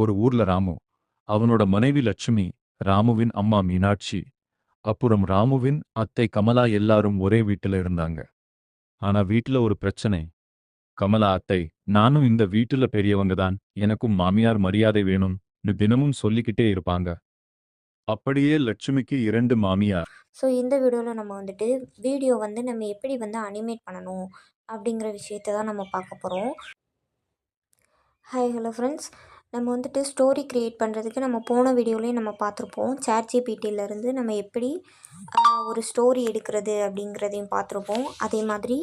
ஒரு ஊர்ல ராமு, அவனோட மனைவி லட்சுமி, ராமுவின் அம்மா மீனாட்சி, அப்புறம் ராமுவின் அத்தை கமலா எல்லாரும் ஒரே வீட்டுல இருந்தாங்க. ஆனா வீட்டுல ஒரு பிரச்சனை. கமலா அத்தை, நானும் இந்த வீட்டுல பெரியவங்க தான், எனக்கும் மாமியார் மரியாதை வேணும்னு தினமும் சொல்லிக்கிட்டே இருப்பாங்க. அப்படியே லட்சுமிக்கு 2 மாமியார். ஸோ இந்த வீடியோவில் நம்ம வந்துட்டு வீடியோ வந்து நம்ம எப்படி வந்து அனிமேட் பண்ணணும் அப்படிங்கிற விஷயத்தை தான் நம்ம பார்க்க போகிறோம். ஹாய் ஹலோ ஃப்ரெண்ட்ஸ், நம்ம வந்துட்டு ஸ்டோரி க்ரியேட் பண்ணுறதுக்கு நம்ம போன வீடியோலேயே நம்ம பார்த்துருப்போம். ChatGPTலேருந்து நம்ம எப்படி ஒரு ஸ்டோரி எடுக்கிறது அப்படிங்கிறதையும் பார்த்துருப்போம். அதே மாதிரி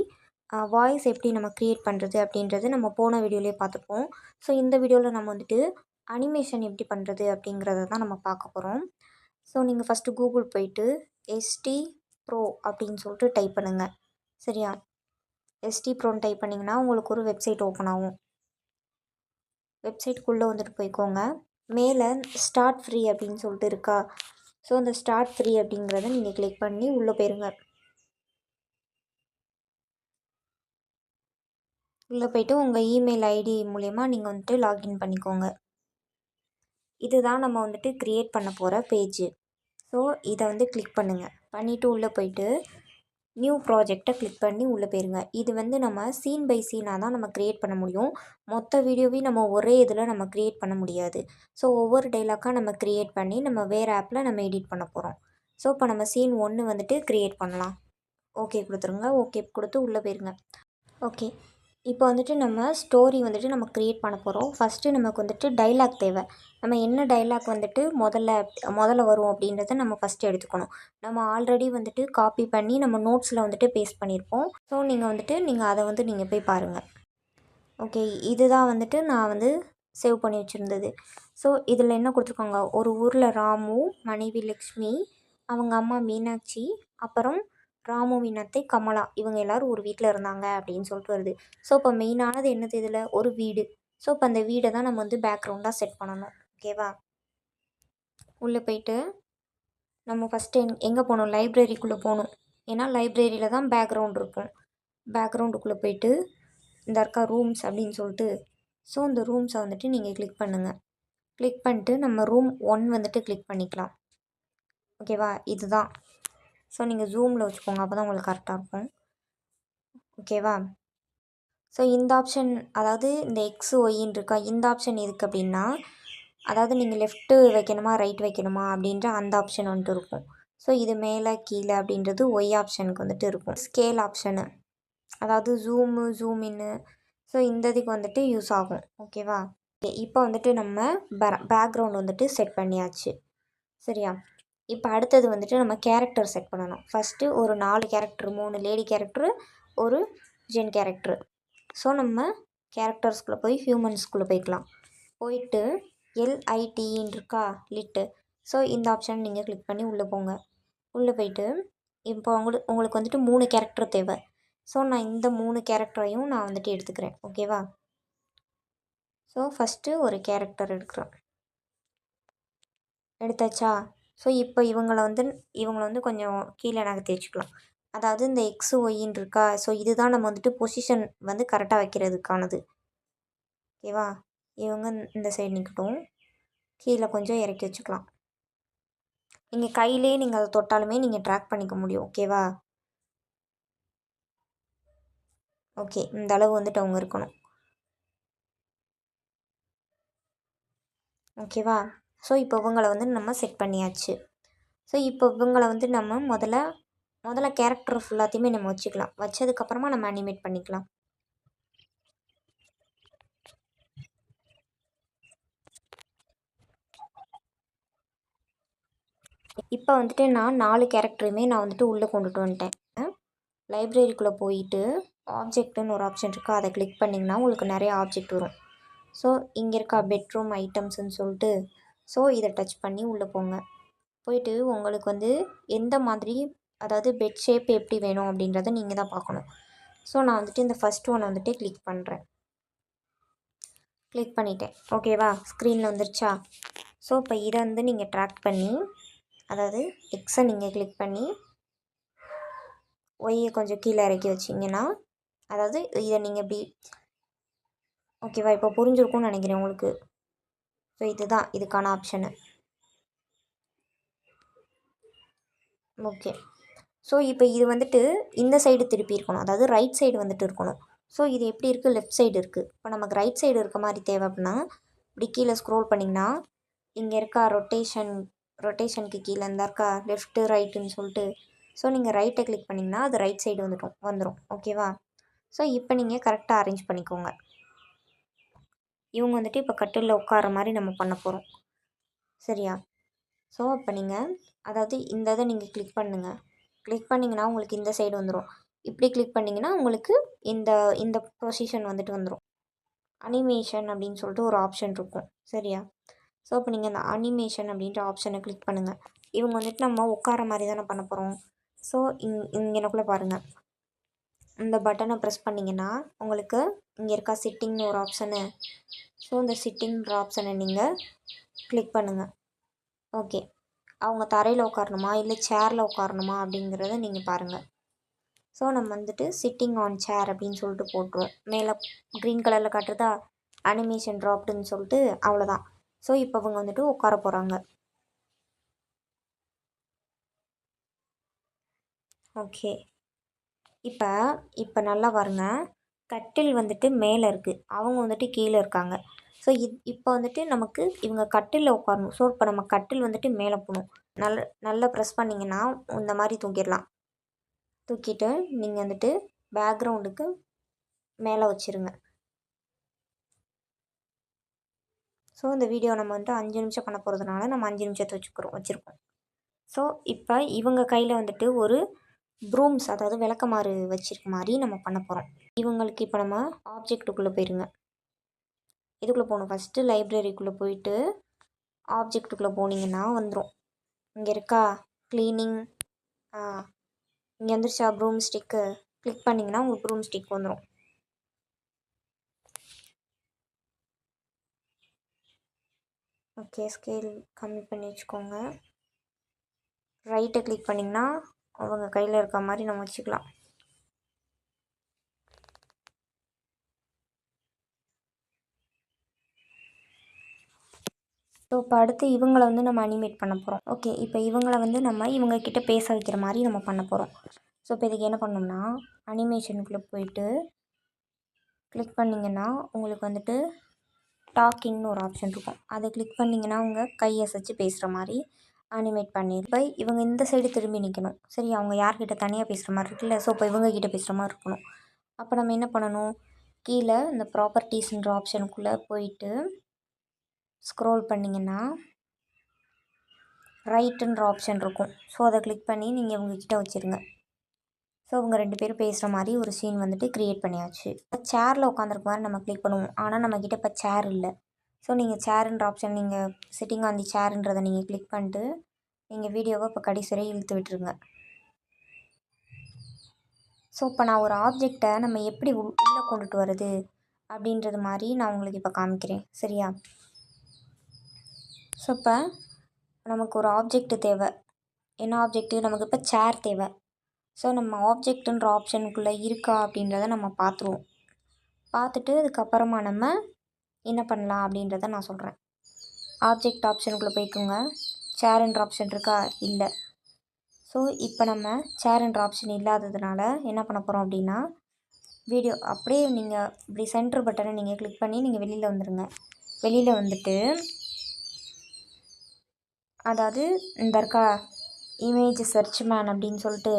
வாய்ஸ் எப்படி நம்ம க்ரியேட் பண்ணுறது அப்படின்றது நம்ம போன வீடியோலேயே பார்த்துருப்போம். ஸோ இந்த வீடியோவில் நம்ம வந்துட்டு அனிமேஷன் எப்படி பண்ணுறது அப்படிங்கிறத தான் நம்ம பார்க்க போகிறோம். ஸோ நீங்கள் ஃபஸ்ட்டு கூகுள் போயிட்டு எஸ்டி ப்ரோ அப்படின்னு சொல்லிட்டு டைப் பண்ணுங்கள். சரியா? எஸ்டி ப்ரோன்னு டைப் பண்ணிங்கன்னா உங்களுக்கு ஒரு வெப்சைட் ஓப்பன் ஆகும். வெப்சைட்குள்ளே வந்துட்டு போய்க்கோங்க. மேலே ஸ்டார்ட் ஃப்ரீ அப்படின்னு சொல்லிட்டு இருக்கா? ஸோ அந்த ஸ்டார்ட் ஃப்ரீ அப்படிங்கிறத நீங்கள் கிளிக் பண்ணி உள்ளே போயிருங்க. உள்ளே போய்ட்டு உங்கள் இமெயில் ஐடி மூலயமா நீங்கள் வந்துட்டு லாகின் பண்ணிக்கோங்க. இதுதான் நம்ம வந்துட்டு க்ரியேட் பண்ண போகிற பேஜு. ஸோ இதை வந்து கிளிக் பண்ணுங்கள். பண்ணிவிட்டு உள்ளே போய்ட்டு நியூ ப்ராஜெக்டை கிளிக் பண்ணி உள்ளே போயிருங்க. இது வந்து நம்ம சீன் பை சீனாக தான் நம்ம க்ரியேட் பண்ண முடியும். மொத்த வீடியோவையும் நம்ம ஒரே இதில் நம்ம க்ரியேட் பண்ண முடியாது. ஸோ ஒவ்வொரு டைலாக்காக நம்ம க்ரியேட் பண்ணி நம்ம வேறு ஆப்பில் நம்ம எடிட் பண்ண போகிறோம். ஸோ இப்போ நம்ம சீன் 1 வந்துட்டு க்ரியேட் பண்ணலாம். ஓகே கொடுத்துருங்க. ஓகே கொடுத்து உள்ளே போயிருங்க. ஓகே, இப்போ வந்துட்டு நம்ம ஸ்டோரி வந்துட்டு நம்ம க்ரியேட் பண்ண போகிறோம். ஃபஸ்ட்டு நமக்கு வந்துட்டு டைலாக் தேவை. நம்ம என்ன டைலாக் வந்துட்டு முதல்ல வரும் அப்படின்றத நம்ம ஃபஸ்ட்டு எடுத்துக்கணும். நம்ம ஆல்ரெடி வந்துட்டு காப்பி பண்ணி நம்ம நோட்ஸில் வந்துட்டு பேஸ்ட் பண்ணியிருப்போம். ஸோ நீங்கள் அதை வந்து நீங்கள் போய் பாருங்கள். ஓகே, இதுதான் வந்துட்டு நான் வந்து சேவ் பண்ணி வச்சுருந்தது. ஸோ இதில் என்ன கொடுத்துருக்காங்க, ஒரு ஊரில் ராமு, மனைவி லக்ஷ்மி, அவங்க அம்மா மீனாட்சி, அப்புறம் ராமுவின் அத்தை கமலா, இவங்க எல்லோரும் ஒரு வீட்டில் இருந்தாங்க அப்படின்னு சொல்லிட்டு வருது. ஸோ இப்போ மெயினானது என்னது இதில், ஒரு வீடு. ஸோ இப்போ அந்த வீடை தான் நம்ம வந்து பேக்ரவுண்டாக செட் பண்ணணும். ஓகேவா? உள்ளே போயிட்டு நம்ம ஃபஸ்ட்டு எங்கே போகணும், லைப்ரரிக்குள்ளே போகணும். ஏன்னா லைப்ரரியில் தான் பேக்ரவுண்ட் இருக்கும். பேக்ரவுண்டுக்குள்ளே போயிட்டு இந்த இருக்கா ரூம்ஸ் அப்படின்னு சொல்லிட்டு, ஸோ இந்த ரூம்ஸை வந்துட்டு நீங்கள் கிளிக் பண்ணுங்கள். கிளிக் பண்ணிட்டு நம்ம ரூம் 1 வந்துட்டு கிளிக் பண்ணிக்கலாம். ஓகேவா? இதுதான். ஸோ நீங்கள் ஜூமில் வச்சுக்கோங்க, அப்போ தான் உங்களுக்கு கரெக்டாக இருக்கும். ஓகேவா? ஸோ இந்த ஆப்ஷன், அதாவது இந்த எக்ஸ் ஒய்ன்னு இருக்கா, இந்த ஆப்ஷன் எதுக்கு அப்படின்னா, அதாவது நீங்கள் லெஃப்ட்டு வைக்கணுமா ரைட் வைக்கணுமா அப்படின்ற அந்த ஆப்ஷன் வந்துட்டு இருக்கும். ஸோ இது மேலே கீழே அப்படின்றது ஒய் ஆப்ஷனுக்கு வந்துட்டு இருக்கும். ஸ்கேல் ஆப்ஷனு, அதாவது ஜூம் இன்னு, ஸோ இந்த இதுக்கு வந்துட்டு யூஸ் ஆகும். ஓகேவா? ஓகே, இப்போ வந்துட்டு நம்ம பேக்ரவுண்ட் வந்துட்டு செட் பண்ணியாச்சு. சரியா? இப்போ அடுத்தது வந்துட்டு நம்ம கேரக்டர் செட் பண்ணணும். ஃபஸ்ட்டு ஒரு 4 கேரக்டர், 3 லேடி கேரக்டரு, ஒரு ஜென் கேரக்டரு. ஸோ நம்ம கேரக்டர்ஸ்குள்ளே போய் ஹியூமன்ஸ்குள்ளே போய்க்கலாம். போயிட்டு எல்ஐடின்னு இருக்கா, லிட்டு. ஸோ இந்த ஆப்ஷன் நீங்கள் கிளிக் பண்ணி உள்ளே போங்க. உள்ளே போயிட்டு இப்போ உங்களுக்கு வந்துட்டு 3 கேரக்டர் தேவை. ஸோ நான் இந்த 3 கேரக்டரையும் நான் வந்துட்டு எடுத்துக்கிறேன். ஓகேவா? ஸோ ஃபஸ்ட்டு ஒரு கேரக்டர் எடுக்கிறோம். எடுத்தாச்சா? ஸோ இப்போ இவங்கள வந்து கொஞ்சம் கீழே நகர்த்தி வச்சுக்கலாம். அதாவது இந்த எக்ஸ் ஒய்ன்னு இருக்கா, ஸோ இதுதான் நம்ம வந்துட்டு பொசிஷன் வந்து கரெக்டாக வைக்கிறதுக்கானது. ஓகேவா? இவங்க இந்த சைடு நிற்கட்டும். கீழே கொஞ்சம் இறக்கி வச்சுக்கலாம். நீங்கள் கையிலே நீங்கள் அதை தொட்டாலுமே நீங்கள் ட்ராக் பண்ணிக்க முடியும். ஓகேவா? ஓகே, இந்த அளவு வந்துட்டு அவங்க இருக்கணும். ஓகேவா? ஸோ இப்போ இவங்களை வந்து நம்ம செட் பண்ணியாச்சு. ஸோ இப்போ இவங்களை வந்து நம்ம முதல்ல கேரக்டர் ஃபுல்லாத்தையுமே நம்ம வச்சுக்கலாம். வச்சதுக்கப்புறமா நம்ம அனிமேட் பண்ணிக்கலாம். இப்போ வந்துட்டு நான் 4 கேரக்டருமே நான் வந்துட்டு உள்ளே கொண்டுட்டு வந்துட்டேன். லைப்ரரிக்குள்ளே போயிட்டு ஆப்ஜெக்ட்டுன்னு ஒரு ஆப்ஷன் இருக்குது, அதை கிளிக் பண்ணிங்கன்னா உங்களுக்கு நிறைய ஆப்ஜெக்ட் வரும். ஸோ இங்கே இருக்கா பெட்ரூம் ஐட்டம்ஸ்ன்னு சொல்லிட்டு, ஸோ இதை டச் பண்ணி உள்ளே போங்க. போயிட்டு உங்களுக்கு வந்து எந்த மாதிரி, அதாவது பெட் ஷேப் எப்படி வேணும் அப்படின்றத நீங்கள் தான் பார்க்கணும். ஸோ நான் வந்துட்டு இந்த ஃபஸ்ட் ஒன் வந்துட்டு கிளிக் பண்ணுறேன். கிளிக் பண்ணிட்டேன். ஓகேவா? ஸ்க்ரீனில் வந்துருச்சா? ஸோ இப்போ இதை வந்து நீங்கள் ட்ராக் பண்ணி, அதாவது எக்ஸை நீங்கள் கிளிக் பண்ணி ஒய்யை கொஞ்சம் கீழே இறக்கி வச்சிங்கன்னா, அதாவது இதை நீங்கள் இப்படி, ஓகேவா? இப்போ புரிஞ்சிருக்கும்னு நினைக்கிறேன் உங்களுக்கு. ஸோ இதுதான் இதுக்கான ஆப்ஷனு. ஓகே. ஸோ இப்போ இது வந்துட்டு இந்த சைடு திருப்பி இருக்கணும், அதாவது ரைட் சைடு வந்துட்டு இருக்கணும். ஸோ இது எப்படி இருக்குது, லெஃப்ட் சைடு இருக்குது. இப்போ நமக்கு ரைட் சைடு இருக்க மாதிரி தேவை அப்படின்னா இப்படி கீழே ஸ்க்ரோல் பண்ணிங்கன்னா இங்கே இருக்கா ரொட்டேஷனுக்கு கீழே இந்த இருக்கா லெஃப்ட்டு ரைட்டுன்னு சொல்லிட்டு. ஸோ நீங்கள் ரைட்டை கிளிக் பண்ணிங்கன்னா அது ரைட் சைடு வந்துடும். ஓகேவா? ஸோ இப்போ நீங்கள் கரெக்டாக அரேஞ்ச் பண்ணிக்கோங்க. இவங்க வந்துட்டு இப்போ கட்டிலில் உட்கார மாதிரி நம்ம பண்ண போகிறோம். சரியா? ஸோ அப்போ நீங்கள் அதாவது இந்த இதை நீங்கள் கிளிக் பண்ணுங்கள். கிளிக் பண்ணிங்கன்னா உங்களுக்கு இந்த சைடு வந்துடும். இப்படி கிளிக் பண்ணிங்கன்னா உங்களுக்கு இந்த இந்த பொசிஷன் வந்துட்டு வந்துடும். அனிமேஷன் அப்படின்னு சொல்லிட்டு ஒரு ஆப்ஷன் இருக்கும். சரியா? ஸோ இப்போ நீங்கள் அந்த அனிமேஷன் அப்படின்ற ஆப்ஷனை கிளிக் பண்ணுங்கள். இவங்க வந்துட்டு நம்ம உட்கார மாதிரி தானே பண்ண போகிறோம். ஸோ எனக்குள்ளே பாருங்கள், இந்த பட்டனை ப்ரெஸ் பண்ணிங்கன்னா உங்களுக்கு இங்கே இருக்கா சிட்டிங்னு ஒரு ஆப்ஷனு. ஸோ இந்த சிட்டிங்கிற ஆப்ஷனை நீங்கள் கிளிக் பண்ணுங்கள். ஓகே. அவங்க தரையில் உட்காரணுமா இல்லை சேரில் உட்காரணுமா அப்படிங்கிறத நீங்கள் பாருங்கள். ஸோ நம்ம வந்துட்டு சிட்டிங் ஆன் சேர் அப்படின்னு சொல்லிட்டு போட்டுருவோம். மேலே க்ரீன் கலரில் காட்டுறதா அனிமேஷன் ட்ராப்டுன்னு சொல்லிட்டு, அவ்வளோதான். ஸோ இப்போ அவங்க வந்துட்டு உட்கார போகிறாங்க. ஓகே. இப்போ நல்லா பாருங்க, கட்டில் வந்துட்டு மேலே இருக்குது, அவங்க வந்துட்டு கீழே இருக்காங்க. ஸோ இப்போ வந்துட்டு நமக்கு இவங்க கட்டிலில் உட்காரணும். ஸோ இப்போ நம்ம கட்டில் வந்துட்டு மேலே போகணும். நல்லா ப்ரெஸ் பண்ணிங்கன்னா இந்த மாதிரி தூக்கிடலாம். தூக்கிட்டு நீங்கள் வந்துட்டு பேக்ரவுண்டுக்கு மேலே வச்சுருங்க. ஸோ இந்த வீடியோ நம்ம வந்துட்டு 5 நிமிஷம் பண்ண போகிறதுனால நம்ம 5 நிமிஷத்தை வச்சுருக்கோம். ஸோ இப்போ இவங்க கையில் வந்துட்டு ஒரு ப்ரூம்ஸ், அதாவது விளக்கமாறு வச்சிருக்க மாதிரி நம்ம பண்ண போகிறோம். இவங்களுக்கு இப்போ நம்ம ஆப்ஜெக்ட்டுக்குள்ளே போயிருங்க. இதுக்குள்ளே போகணும். ஃபஸ்ட்டு லைப்ரரிக்குள்ளே போயிட்டு ஆப்ஜெக்ட்டுக்குள்ளே போனீங்கன்னா வந்துடும். இங்கே இருக்கா க்ளீனிங், இங்கே வந்துருச்சா ப்ரூம் ஸ்டிக்கு. கிளிக் பண்ணிங்கன்னா உங்களுக்கு ப்ரூம் ஸ்டிக் வந்துடும். ஓகே. ஸ்கேல் கம்மி பண்ணி வச்சுக்கோங்க. ரைட்டை கிளிக் பண்ணிங்கன்னா அவங்க கையில் இருக்க மாதிரி நம்ம வச்சுக்கலாம். ஸோ இப்போ அடுத்து இவங்களை வந்து நம்ம அனிமேட் பண்ண போகிறோம். ஓகே. இப்போ இவங்களை வந்து நம்ம இவங்கக்கிட்ட பேச வைக்கிற மாதிரி நம்ம பண்ண போகிறோம். ஸோ இப்போ இதுக்கு என்ன பண்ணோம்னா அனிமேஷனுக்குள்ளே போயிட்டு கிளிக் பண்ணிங்கன்னா உங்களுக்கு வந்துட்டு டாக்கிங்னு ஒரு ஆப்ஷன் இருக்கும். அதை கிளிக் பண்ணிங்கன்னா அவங்க கையசைச்சு பேசுகிற மாதிரி அனிமேட் பண்ணியிருப்ப இவங்க இந்த சைடு திரும்பி நிற்கணும். சரி, அவங்க யார்கிட்ட தனியாக பேசுகிற மாதிரி இருக்குல்ல. ஸோ இப்போ இவங்கக்கிட்ட பேசுகிற மாதிரி இருக்கணும். அப்போ நம்ம என்ன பண்ணணும், கீழே இந்த ப்ராப்பர்ட்டிஸ்ன்ற ஆப்ஷனுக்குள்ளே போயிட்டு ஸ்க்ரோல் பண்ணிங்கன்னா ரைட்டுன்ற ஆப்ஷன் இருக்கும். ஸோ அதை கிளிக் பண்ணி நீங்கள் இவங்கக்கிட்ட வச்சுருங்க. ஸோ அவங்க 2 பேரும் பேசுகிற மாதிரி ஒரு சீன் வந்துட்டு க்ரியேட் பண்ணியாச்சு. சேரில் உட்காந்துருக்க மாதிரி நம்ம கிளிக் பண்ணுவோம். ஆனால் நம்மக்கிட்ட இப்போ சேர் இல்லை. ஸோ நீங்கள் சேருன்ற ஆப்ஷன், நீங்கள் சிட்டிங் ஆன் தி சேர்ன்றதை நீங்கள் கிளிக் பண்ணிட்டு நீங்கள் வீடியோவை இப்போ கடைசி வரை இழுத்து விட்டுருங்க. ஸோ இப்போ நான் ஒரு ஆப்ஜெக்டை நம்ம எப்படி உள்ளே கொண்டுட்டு வருது அப்படின்றது மாதிரி நான் உங்களுக்கு இப்போ காமிக்கிறேன். சரியா? ஸோ இப்போ நமக்கு ஒரு ஆப்ஜெக்ட் தேவை. என்ன ஆப்ஜெக்ட்டு? நமக்கு இப்போ சேர் தேவை. ஸோ நம்ம ஆப்ஜெக்ட்டுன்ற ஆப்ஷனுக்குள்ளே இருக்கா அப்படின்றத நம்ம பார்த்துருவோம். பார்த்துட்டு அதுக்கப்புறமா நம்ம என்ன பண்ணலாம் அப்படின்றத நான் சொல்கிறேன். ஆப்ஜெக்ட் ஆப்ஷனுக்குள்ளே போய்க்குங்க. சேருன்ற ஆப்ஷன் இருக்கா? இல்லை. ஸோ இப்போ நம்ம சேருன்ற ஆப்ஷன் இல்லாததுனால என்ன பண்ண போகிறோம் அப்படின்னா வீடியோ அப்படியே நீங்கள் இப்படி சென்டர் பட்டனை நீங்கள் கிளிக் பண்ணி நீங்கள் வெளியில் வந்துடுங்க. வெளியில் வந்துட்டு அதாவது இந்த இருக்கா இமேஜ் சர்ச் மேன் அப்படின்னு சொல்லிட்டு,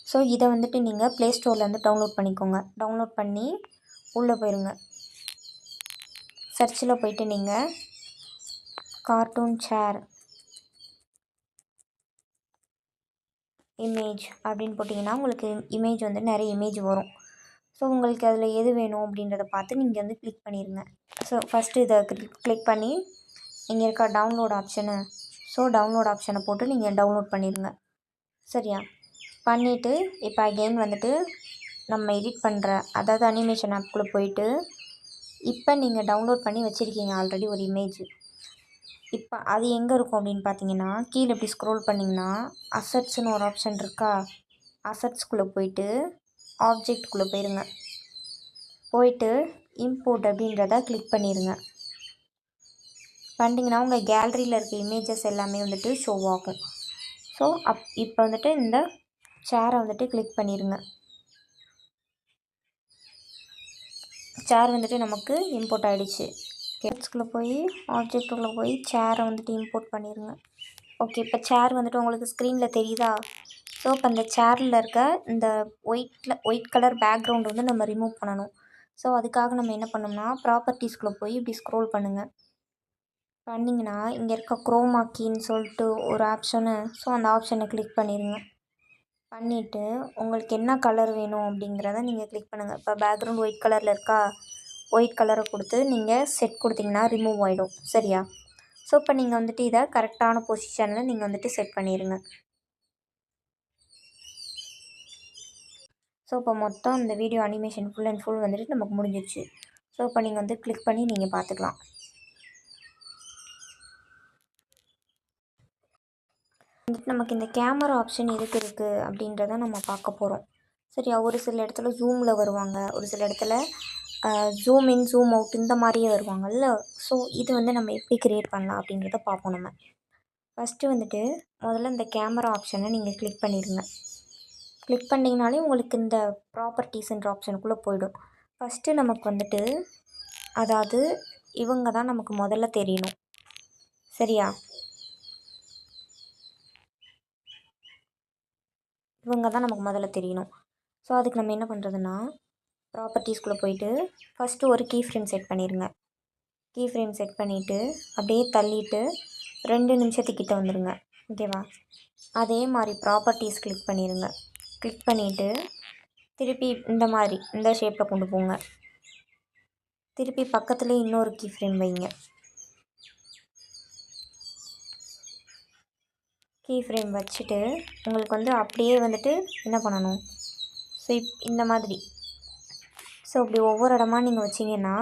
ஸோ இதை வந்துட்டு நீங்கள் ப்ளே ஸ்டோர்லேருந்து டவுன்லோட் பண்ணிக்கோங்க. டவுன்லோட் பண்ணி உள்ளே போயிருங்க. சர்ச்சில் போயிட்டு நீங்கள் கார்ட்டூன் சேர் இமேஜ் அப்படின்னு போட்டிங்கன்னா உங்களுக்கு இமேஜ் வந்து நிறைய இமேஜ் வரும். ஸோ உங்களுக்கு அதில் எது வேணும் அப்படின்றத பார்த்து நீங்கள் வந்து கிளிக் பண்ணிடுங்க. ஸோ ஃபஸ்ட்டு இதை கிளிக் பண்ணி இங்கே இருக்கா டவுன்லோட் ஆப்ஷனு. ஸோ டவுன்லோட் ஆப்ஷனை போட்டு நீங்கள் டவுன்லோட் பண்ணிடுங்க. சரியா? பண்ணிவிட்டு இப்போ அகெயின் வந்துட்டு நம்ம எடிட் பண்ணுற அதாவது அனிமேஷன் ஆப்குள்ளே போயிட்டு இப்போ நீங்கள் டவுன்லோட் பண்ணி வச்சுருக்கீங்க ஆல்ரெடி ஒரு இமேஜ். இப்போ அது எங்கே இருக்கும் அப்படின்னு பார்த்தீங்கன்னா கீழே இப்படி ஸ்க்ரோல் பண்ணிங்கன்னா அசட்ஸ்னு ஒரு ஆப்ஷன் இருக்கா? அசட்ஸ்குள்ளே போயிட்டு ஆப்ஜெக்ட்குள்ளே போயிருங்க. போயிட்டு இம்போர்ட் அப்படின்றத கிளிக் பண்ணிடுங்க. பண்ணிங்கன்னா உங்கள் கேலரியில் இருக்க இமேஜஸ் எல்லாமே வந்துட்டு ஷோ ஆகும். ஸோ இப்போ வந்துட்டு இந்த சேரை வந்துட்டு கிளிக் பண்ணிடுங்க. சேர் வந்துட்டு நமக்கு இம்போர்ட் ஆகிடுச்சு. கேப்ஸ்குள்ளே போய் ஆப்ஜெக்டுக்குள்ளே போய் சேரை வந்துட்டு இம்போர்ட் பண்ணிடுங்க. ஓகே, இப்போ சேர் வந்துட்டு உங்களுக்கு ஸ்க்ரீனில் தெரியுதா? ஸோ இப்போ அந்த சேரில் இருக்க இந்த ஒயிட் கலர் பேக்ரவுண்ட் வந்து நம்ம ரிமூவ் பண்ணணும். ஸோ அதுக்காக நம்ம என்ன பண்ணோம்னா ப்ராப்பர்ட்டிஸ்குள்ளே போய் இப்படி ஸ்க்ரோல் பண்ணுங்கள். பண்ணிங்கன்னா இங்கே இருக்க குரோமா கீன்னு சொல்லிட்டு ஒரு ஆப்ஷனு, ஸோ அந்த ஆப்ஷனை கிளிக் பண்ணிடுங்க. பண்ணிவிட்டு உங்களுக்கு என்ன கலர் வேணும் அப்படிங்கிறத நீங்கள் கிளிக் பண்ணுங்கள். இப்போ பேக்ரவுண்ட் ஒயிட் கலரில் இருக்கா, ஒயிட் கலரை கொடுத்து நீங்கள் செட் கொடுத்தீங்கன்னா ரிமூவ் ஆகிடும். சரியா? ஸோ இப்போ நீங்கள் வந்துட்டு இதை கரெக்டான பொசிஷனில் நீங்கள் வந்துட்டு செட் பண்ணிடுங்க. ஸோ இப்போ மொத்தம் இந்த video animation full and full வந்துட்டு நமக்கு முடிஞ்சிடுச்சு. ஸோ இப்போ நீங்கள் வந்து கிளிக் பண்ணி நீங்கள் பார்த்துக்கலாம். வந்துட்டு நமக்கு இந்த கேமரா ஆப்ஷன் எதுக்கு இருக்குது அப்படின்றத நம்ம பார்க்க போகிறோம். சரியா? ஒரு சில இடத்துல ஜூமில் வருவாங்க, ஒரு சில இடத்துல ஜூம் இன் ஜூம் அவுட் இந்த மாதிரியே வருவாங்கல்ல. ஸோ இது வந்து நம்ம எப்படி க்ரியேட் பண்ணலாம் அப்படின்றத பார்ப்போம். நம்ம ஃபஸ்ட்டு வந்துட்டு முதல்ல இந்த கேமரா ஆப்ஷனை நீங்கள் கிளிக் பண்ணிடுங்க. கிளிக் பண்ணிங்கனாலே உங்களுக்கு இந்த ப்ராப்பர்ட்டிஸ்ன்ற ஆப்ஷனுக்குள்ளே போயிடும். ஃபஸ்ட்டு நமக்கு வந்துட்டு அதாவது இவங்க தான் நமக்கு முதல்ல தெரியணும். சரியா? இவங்க தான் நமக்கு முதல்ல தெரியணும். ஸோ அதுக்கு நம்ம என்ன பண்ணுறதுன்னா ப்ராப்பர்ட்டிஸ்குள்ளே போயிட்டு ஃபஸ்ட்டு ஒரு கீ ஃப்ரேம் செட் பண்ணிடுங்க. கீ ஃப்ரேம் செட் பண்ணிவிட்டு அப்படியே தள்ளிட்டு 2 நிமிஷத்துக்கிட்ட வந்துடுங்க. ஓகேவா? அதே மாதிரி ப்ராப்பர்ட்டிஸ் கிளிக் பண்ணிடுங்க. கிளிக் பண்ணிவிட்டு திருப்பி இந்த மாதிரி இந்த ஷேப்பில் கொண்டு போங்க. திருப்பி பக்கத்துலேயே இன்னொரு கீ ஃப்ரேம் வைங்க. கீ ஃப்ரேம் வச்சுட்டு உங்களுக்கு வந்து அப்படியே வந்துட்டு என்ன பண்ணணும், ஸோ இந்த மாதிரி ஸோ இப்படி ஒவ்வொரு இடமா நீங்கள் வச்சிங்கன்னா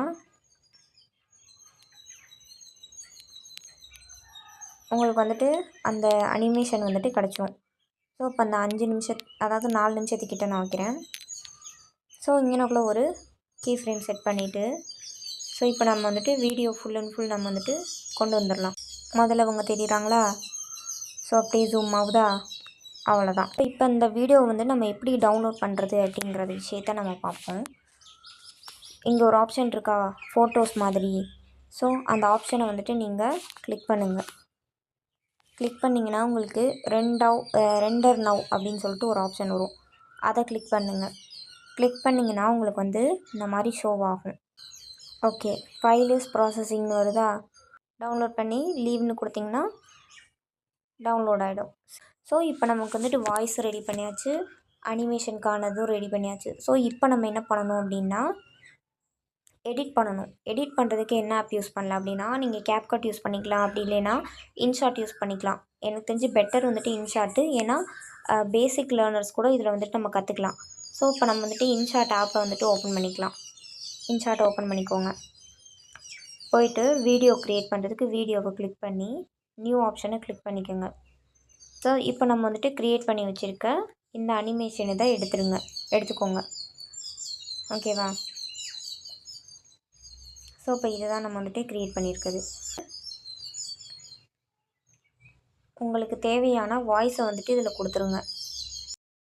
உங்களுக்கு வந்துட்டு அந்த அனிமேஷன் வந்துட்டு கிடச்சிரும். ஸோ இப்போ அந்த 5 நிமிஷம் அதாவது 4 நிமிஷத்துக்கிட்ட நான் வைக்கிறேன். ஸோ இங்கனக்குள்ளே ஒரு கீ ஃப்ரேம் செட் பண்ணிவிட்டு ஸோ இப்போ நம்ம வந்துட்டு வீடியோ ஃபுல் அண்ட் ஃபுல் நம்ம வந்துட்டு கொண்டு வந்துடலாம். முதல்ல அவங்க தெரியுறாங்களா? ஸோ அப்படியே ஜூம் ஆகுதா? அவ்வளோதான். இப்போ இந்த வீடியோ வந்து நம்ம எப்படி டவுன்லோட் பண்ணுறது அப்படிங்கிற விஷயத்த நம்ம பார்ப்போம். இங்கே ஒரு ஆப்ஷன் இருக்கா, ஃபோட்டோஸ் மாதிரி. ஸோ அந்த ஆப்ஷனை வந்துட்டு நீங்கள் கிளிக் பண்ணுங்கள். கிளிக் பண்ணிங்கன்னா உங்களுக்கு ரெண்டர் நவ் அப்படின்னு சொல்லிட்டு ஒரு ஆப்ஷன் வரும். அதை கிளிக் பண்ணுங்கள். கிளிக் பண்ணிங்கன்னா உங்களுக்கு வந்து இந்த மாதிரி ஷோ ஆகும். ஓகே, ஃபைல் இஸ் ப்ராசஸிங்னு வருதா? டவுன்லோட் பண்ணி லீவ்னு கொடுத்திங்கன்னா டவுன்லோட் ஆகிடும். ஸோ இப்போ நமக்கு வந்துட்டு வாய்ஸ் ரெடி பண்ணியாச்சு, அனிமேஷனுக்கானதும் ரெடி பண்ணியாச்சு. ஸோ இப்போ நம்ம என்ன பண்ணணும் அப்படின்னா எடிட் பண்ணணும். எடிட் பண்ணுறதுக்கு என்ன ஆப் யூஸ் பண்ணலாம் அப்படின்னா நீங்கள் கேப்கட் யூஸ் பண்ணிக்கலாம், அப்படி இல்லைன்னா இன்ஷாட் யூஸ் பண்ணிக்கலாம். எனக்கு தெரிஞ்சு பெட்டர் வந்துட்டு இன்ஷாட்டு. ஏன்னா பேசிக் லேர்னர்ஸ் கூட இதில் வந்துட்டு நம்ம கற்றுக்கலாம். ஸோ இப்போ நம்ம வந்துட்டு இன்ஷாட் ஆப்பை வந்துட்டு ஓப்பன் பண்ணிக்கலாம். இன்ஷாட் ஓப்பன் பண்ணிக்கோங்க. போயிட்டு வீடியோ க்ரியேட் பண்ணுறதுக்கு வீடியோவை கிளிக் பண்ணி நியூ ஆப்ஷனை கிளிக் பண்ணிக்கோங்க. ஸோ இப்போ நம்ம வந்துட்டு க்ரியேட் பண்ணி வச்சுருக்க இந்த அனிமேஷனை தான் எடுத்துக்கோங்க. ஓகேவா? ஸோ இப்போ இதை தான் நம்ம வந்துட்டு க்ரியேட் பண்ணியிருக்குது. உங்களுக்கு தேவையான வாய்ஸை வந்துட்டு இதில் கொடுத்துருங்க.